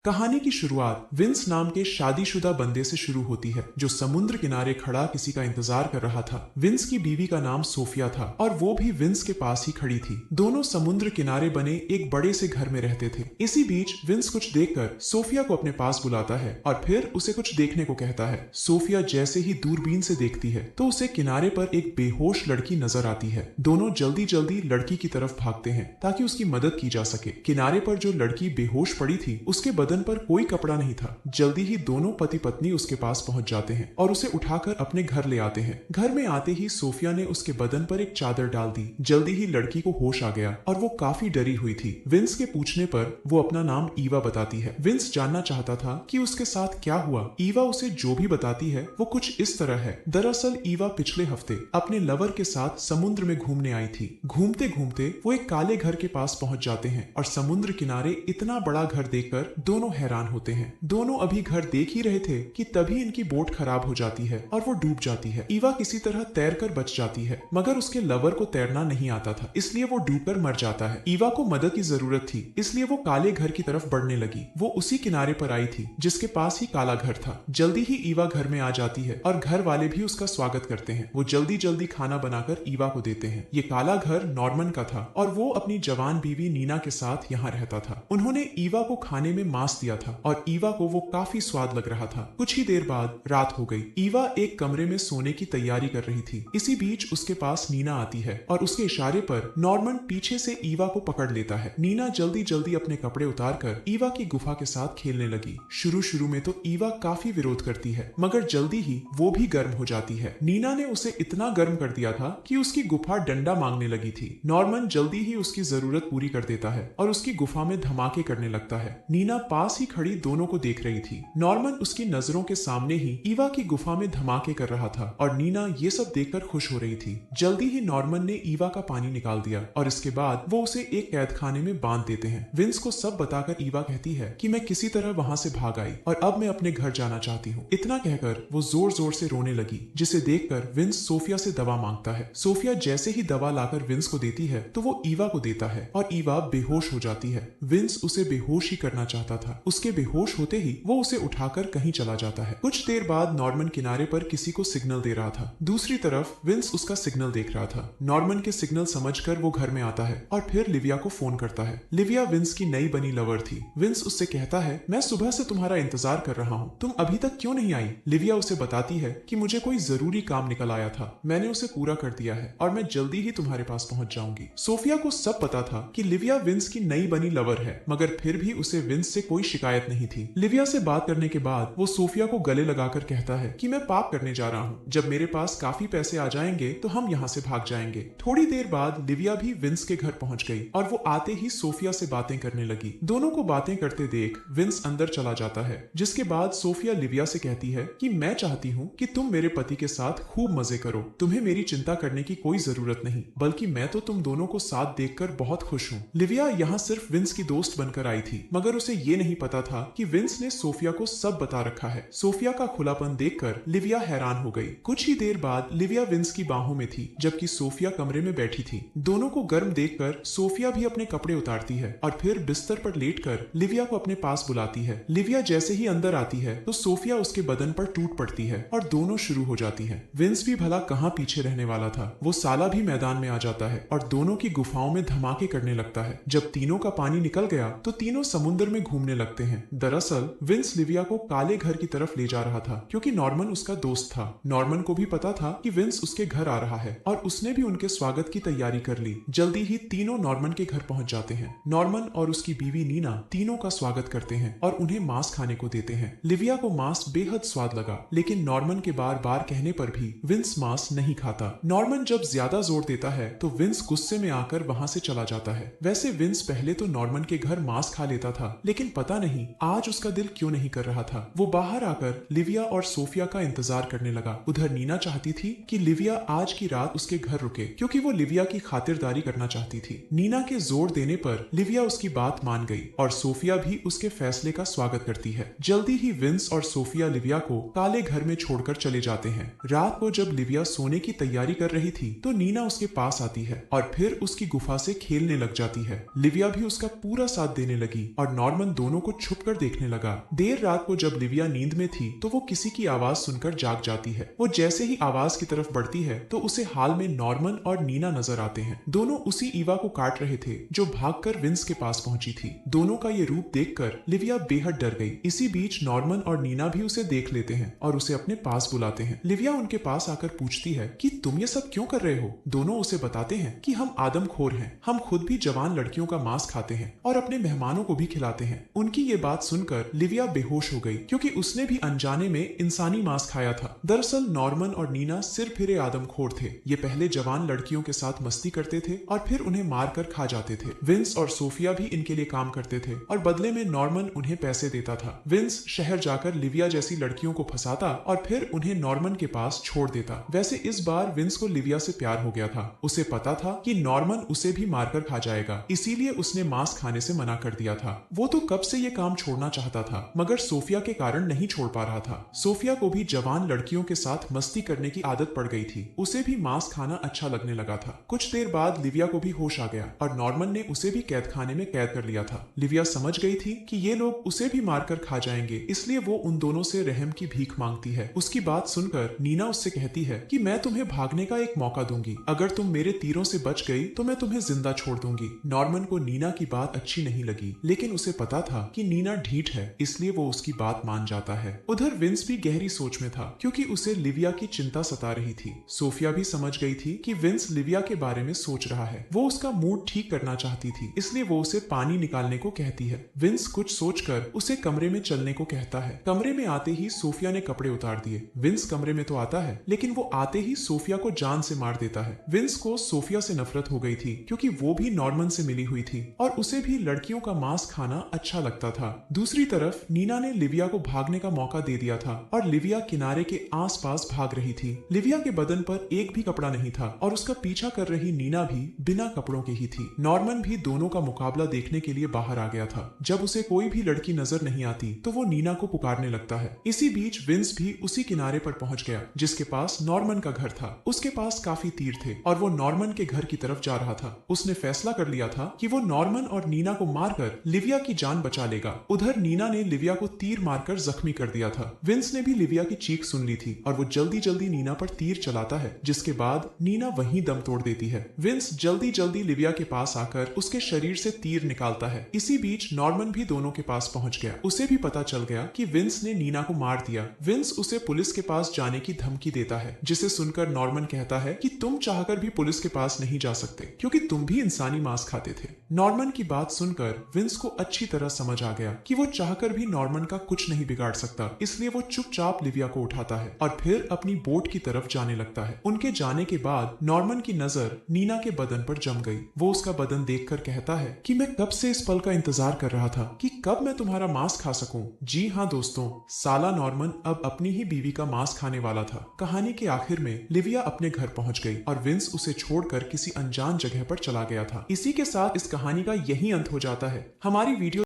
कहानी की शुरुआत विंस नाम के शादीशुदा बंदे से शुरू होती है जो समुद्र किनारे खड़ा किसी का इंतजार कर रहा था। विंस की बीवी का नाम सोफिया था और वो भी विंस के पास ही खड़ी थी। दोनों समुद्र किनारे बने एक बड़े से घर में रहते थे। इसी बीच विंस कुछ देखकर सोफिया को अपने पास बुलाता है और फिर उसे कुछ देखने को कहता है। सोफिया जैसे ही दूरबीन से देखती है तो उसे किनारे पर एक बेहोश लड़की नजर आती है। दोनों जल्दी जल्दी लड़की की तरफ भागते हैं ताकि उसकी मदद की जा सके। किनारे पर जो लड़की बेहोश पड़ी थी उसके बदन पर कोई कपड़ा नहीं था। जल्दी ही दोनों पति पत्नी उसके पास पहुंच जाते हैं और उसे उठाकर अपने घर ले आते हैं। घर में आते ही सोफिया ने उसके बदन पर एक चादर डाल दी। जल्दी ही लड़की को होश आ गया और वो काफी डरी हुई थी। विंस के पूछने पर वो अपना नाम ईवा बताती है। विंस जानना चाहता था कि उसके साथ क्या हुआ। ईवा उसे जो भी बताती है वो कुछ इस तरह है। दरअसल ईवा पिछले हफ्ते अपने लवर के साथ समुद्र में घूमने आई थी। घूमते घूमते वो एक काले घर के पास पहुंच जाते हैं और समुद्र किनारे इतना बड़ा घर देखकर दोनों हैरान होते हैं। दोनों अभी घर देख ही रहे थे कि तभी इनकी बोट खराब हो जाती है और वो डूब जाती है। ईवा किसी तरह तैरकर बच जाती है मगर उसके लवर को तैरना नहीं आता था, इसलिए वो डूबकर मर जाता है। ईवा को मदद की जरूरत थी, इसलिए वो काले घर की तरफ बढ़ने लगी। वो उसी किनारे पर आई थी जिसके पास ही काला घर था। जल्दी ही ईवा घर में आ जाती है और घर वाले भी उसका स्वागत करते हैं। वो जल्दी जल्दी खाना बनाकर ईवा को देते हैं। ये काला घर नॉर्मन का था और वो अपनी जवान बीवी नीना के साथ यहाँ रहता था। उन्होंने ईवा को खाने में मांस दिया था और ईवा को वो काफी स्वाद लग रहा था। कुछ ही देर बाद रात हो गई। ईवा एक कमरे में सोने की तैयारी कर रही थी। इसी बीच उसके पास नीना आती है और उसके इशारे पर नॉर्मन पीछे से ईवा को पकड़ लेता है। नीना जल्दी जल्दी अपने कपड़े उतारकर ईवा की गुफा के साथ खेलने लगी। शुरू में तो ईवा काफी विरोध करती है मगर जल्दी ही वो भी गर्म हो जाती है। नीना ने उसे इतना गर्म कर दिया था कि उसकी गुफा डंडा मांगने लगी थी। नॉर्मन जल्दी ही उसकी जरूरत पूरी कर देता है और उसकी गुफा में धमाके करने लगता है। नीना पास ही खड़ी दोनों को देख रही थी। नॉर्मन उसकी नजरों के सामने ही ईवा की गुफा में धमाके कर रहा था और नीना ये सब देखकर खुश हो रही थी। जल्दी ही नॉर्मन ने ईवा का पानी निकाल दिया और इसके बाद वो उसे एक कैद खाने में बांध देते हैं। विंस को सब बताकर ईवा कहती है कि मैं किसी तरह वहां से भाग आई और अब मैं अपने घर जाना चाहती हूँ। इतना कहकर वो जोर जोर से रोने लगी, जिसे देखकर विंस सोफिया से दवा मांगता है। सोफिया जैसे ही दवा लाकर विंस को देती है तो वो ईवा को देता है और ईवा बेहोश हो जाती है। विंस उसे बेहोश ही करना चाहता था। उसके बेहोश होते ही वो उसे उठाकर कहीं चला जाता है। कुछ देर बाद नॉर्मन किनारे पर किसी को सिग्नल दे रहा था। दूसरी तरफ विंस उसका सिग्नल देख रहा था। नॉर्मन के सिग्नल समझकर वो घर में आता है और फिर लिविया को फोन करता है। लिविया विंस की नई बनी लवर थी। विंस उससे कहता है, मैं सुबह से तुम्हारा इंतजार कर रहा हूँ, तुम अभी तक क्यों नहीं आई? लिविया उसे बताती है कि मुझे कोई जरूरी काम निकल आया था, मैंने उसे पूरा कर दिया है और मैं जल्दी ही तुम्हारे पास पहुंच जाऊंगी। सोफिया को सब पता था कि लिविया विंस की नई बनी लवर है मगर फिर भी उसे विंस से कोई शिकायत नहीं थी। लिविया से बात करने के बाद वो सोफिया को गले लगाकर कहता है कि मैं पाप करने जा रहा हूँ, जब मेरे पास काफी पैसे आ जाएंगे तो हम यहाँ से भाग जाएंगे। थोड़ी देर बाद लिविया भी विंस के घर पहुंच गई और वो आते ही सोफिया से बातें करने लगी। दोनों को बातें करते देख विंस अंदर चला जाता है, जिसके बाद सोफिया लिविया से कहती है कि मैं चाहती हूँ कि तुम मेरे पति के साथ खूब मजे करो, तुम्हें मेरी चिंता करने की कोई जरूरत नहीं, बल्कि मैं तो तुम दोनों को साथ देखकर बहुत खुश हूँ। लिविया यहाँ सिर्फ विंस की दोस्त बनकर आई थी मगर उसे ये नहीं पता था कि विंस ने सोफिया को सब बता रखा है। सोफिया का खुलापन देखकर लिविया हैरान हो गई। कुछ ही देर बाद लिविया विंस की बाहों में थी जबकि सोफिया कमरे में बैठी थी। दोनों को गर्म देखकर सोफिया भी अपने कपड़े उतारती है और फिर बिस्तर पर लेटकर लिविया को अपने पास बुलाती है। लिविया जैसे ही अंदर आती है तो सोफिया उसके बदन पर टूट पड़ती है और दोनों शुरू हो जाती है। विंस भी भला कहाँ पीछे रहने वाला था। वो साला भी मैदान में आ जाता है और दोनों की गुफाओं में धमाके करने लगता है। जब तीनों का पानी निकल गया तो तीनों समुद्र में घूमने लगते हैं। दरअसल विंस लिविया को काले घर की तरफ ले जा रहा था क्योंकि नॉर्मन उसका दोस्त था। नॉर्मन को भी पता था कि विंस उसके घर आ रहा है और उसने भी उनके स्वागत की तैयारी कर ली। जल्दी ही तीनों नॉर्मन के घर पहुंच जाते हैं। नॉर्मन और उसकी बीवी नीना तीनों का स्वागत करते हैं और उन्हें मांस खाने को देते हैं। लिविया को मांस बेहद स्वाद लगा लेकिन नॉर्मन के बार बार कहने पर भी विंस मांस नहीं खाता। नॉर्मन जब ज्यादा जोर देता है तो विंस गुस्से में आकर वहां से चला जाता है। वैसे विंस पहले तो नॉर्मन के घर मांस खा लेता था लेकिन पता नहीं आज उसका दिल क्यों नहीं कर रहा था। वो बाहर आकर लिविया और सोफिया का इंतजार करने लगा। उधर नीना चाहती थी कि लिविया आज की रात उसके घर रुके क्योंकि वो लिविया की खातिरदारी करना चाहती थी। नीना के जोर देने पर लिविया उसकी बात मान गई और सोफिया भी उसके फैसले का स्वागत करती है। जल्दी ही विंस और सोफिया लिविया को काले घर में छोड़कर चले जाते हैं। रात को जब लिविया सोने की तैयारी कर रही थी तो नीना उसके पास आती है और फिर उसकी गुफा से खेलने लग जाती है। लिविया भी उसका पूरा साथ देने लगी और नॉर्मन दोनों दोनों को छुप कर देखने लगा। देर रात को जब लिविया नींद में थी तो वो किसी की आवाज सुनकर जाग जाती है। वो जैसे ही आवाज की तरफ बढ़ती है तो उसे हाल में नॉर्मन और नीना नजर आते हैं। दोनों उसी ईवा को काट रहे थे जो भागकर विंस के पास पहुंची थी। दोनों का ये रूप देखकर लिविया बेहद डर गई। इसी बीच नॉर्मन और नीना भी उसे देख लेते हैं और उसे अपने पास बुलाते हैं। लिविया उनके पास आकर पूछती है कि तुम ये सब क्यों कर रहे हो। दोनों उसे बताते हैं कि हम आदमखोर हैं, हम खुद भी जवान लड़कियों का मांस खाते हैं और अपने मेहमानों को भी खिलाते हैं। उनकी ये बात सुनकर लिविया बेहोश हो गई क्योंकि उसने भी अनजाने में इंसानी मांस खाया था। दरअसल नॉर्मन और नीना सिर फिरे आदमखोर थे। ये पहले जवान लड़कियों के साथ मस्ती करते थे और फिर उन्हें मारकर खा जाते थे। विंस और सोफिया भी इनके लिए काम करते थे और बदले में नॉर्मन उन्हें पैसे देता था। विंस शहर जाकर लिविया जैसी लड़कियों को फंसाता और फिर उन्हें नॉर्मन के पास छोड़ देता। वैसे इस बार विंस को लिविया से प्यार हो गया था। उसे पता था कि नॉर्मन उसे भी मारकर खा जाएगा, इसीलिए उसने मांस खाने से मना कर दिया था। वो तो कब से ये काम छोड़ना चाहता था मगर सोफिया के कारण नहीं छोड़ पा रहा था। सोफिया को भी जवान लड़कियों के साथ मस्ती करने की आदत पड़ गई थी। उसे भी मांस खाना अच्छा लगने लगा था। कुछ देर बाद लिविया को भी होश आ गया और नॉर्मन ने उसे भी कैद खाने में कैद कर लिया था। लिविया समझ गई थी कि ये लोग उसे भी मारकर खा जाएंगे, इसलिए वो उन दोनों से रहम की भीख मांगती है। उसकी बात सुनकर नीना उससे कहती है कि मैं तुम्हें भागने का एक मौका दूंगी, अगर तुम मेरे तीरों से बच गई तो मैं तुम्हें जिंदा छोड़ दूंगी। नॉर्मन को नीना की बात अच्छी नहीं लगी, लेकिन उसे पता था कि नीना ढीठ है, इसलिए वो उसकी बात मान जाता है। उधर विंस भी गहरी सोच में था क्योंकि उसे लिविया की चिंता सता रही थी। सोफिया भी समझ गई थी कि विंस लिविया के बारे में सोच रहा है। वो उसका मूड ठीक करना चाहती थी, इसलिए वो उसे पानी निकालने को कहती है। विंस कुछ सोचकर उसे कमरे में चलने को कहता है। कमरे में आते ही सोफिया ने कपड़े उतार दिए। विंस कमरे में तो आता है, लेकिन वो आते ही सोफिया को जान से मार देता है। विंस को सोफिया से नफरत हो गई थी क्योंकि वो भी नॉर्मन से मिली हुई थी और उसे भी लड़कियों का मांस खाना अच्छा लगता था। दूसरी तरफ नीना ने लिविया को भागने का मौका दे दिया था और लिविया किनारे के आसपास भाग रही थी। लिविया के बदन पर एक भी कपड़ा नहीं था और उसका पीछा कर रही नीना भी बिना कपड़ों की ही थी। नॉर्मन भी दोनों का मुकाबला देखने के लिए बाहर आ गया था। जब उसे कोई भी लड़की नजर नहीं आती तो वो नीना को पुकारने लगता है। इसी बीच विंस भी उसी किनारे पर पहुंच गया जिसके पास नॉर्मन का घर था। उसके पास काफी तीर थे और वो नॉर्मन के घर की तरफ जा रहा था। उसने फैसला कर लिया था कि वो नॉर्मन और नीना को मारकर लिविया की जान बचा लेगा। उधर नीना ने लिविया को तीर मारकर जख्मी कर दिया था। विंस ने भी लिविया की चीख सुन ली थी और वो जल्दी जल्दी नीना पर तीर चलाता है, जिसके बाद नीना वहीं दम तोड़ देती है। विंस जल्दी जल्दी लिविया के पास आकर उसके शरीर से तीर निकालता है। इसी बीच नॉर्मन भी दोनों के पास पहुंच गया। उसे भी पता चल गया कि विंस ने नीना को मार दिया। विंस उसे पुलिस के पास जाने की धमकी देता है, जिसे सुनकर नॉर्मन कहता है कि तुम चाहकर भी पुलिस के पास नहीं जा सकते क्योंकि तुम भी इंसानी मांस खाते थे। नॉर्मन की बात सुनकर विंस को अच्छी तरह समझ आ गया कि वो चाहकर भी नॉर्मन का कुछ नहीं बिगाड़ सकता, इसलिए वो चुपचाप लिविया को उठाता है और फिर अपनी बोट की तरफ जाने लगता है। उनके जाने के बाद नॉर्मन की नजर नीना के बदन पर जम गई। वो उसका बदन देखकर कहता है कि मैं कब से इस पल का इंतजार कर रहा था कि कब मैं तुम्हारा मांस खा सकूं। जी हाँ दोस्तों, साला नॉर्मन अब अपनी ही बीवी का मांस खाने वाला था। कहानी के आखिर में लिविया अपने घर पहुंच गई और विंस उसे छोड़कर किसी अनजान जगह पर चला गया था। इसी के साथ इस कहानी का यही अंत हो जाता है। हमारी वीडियो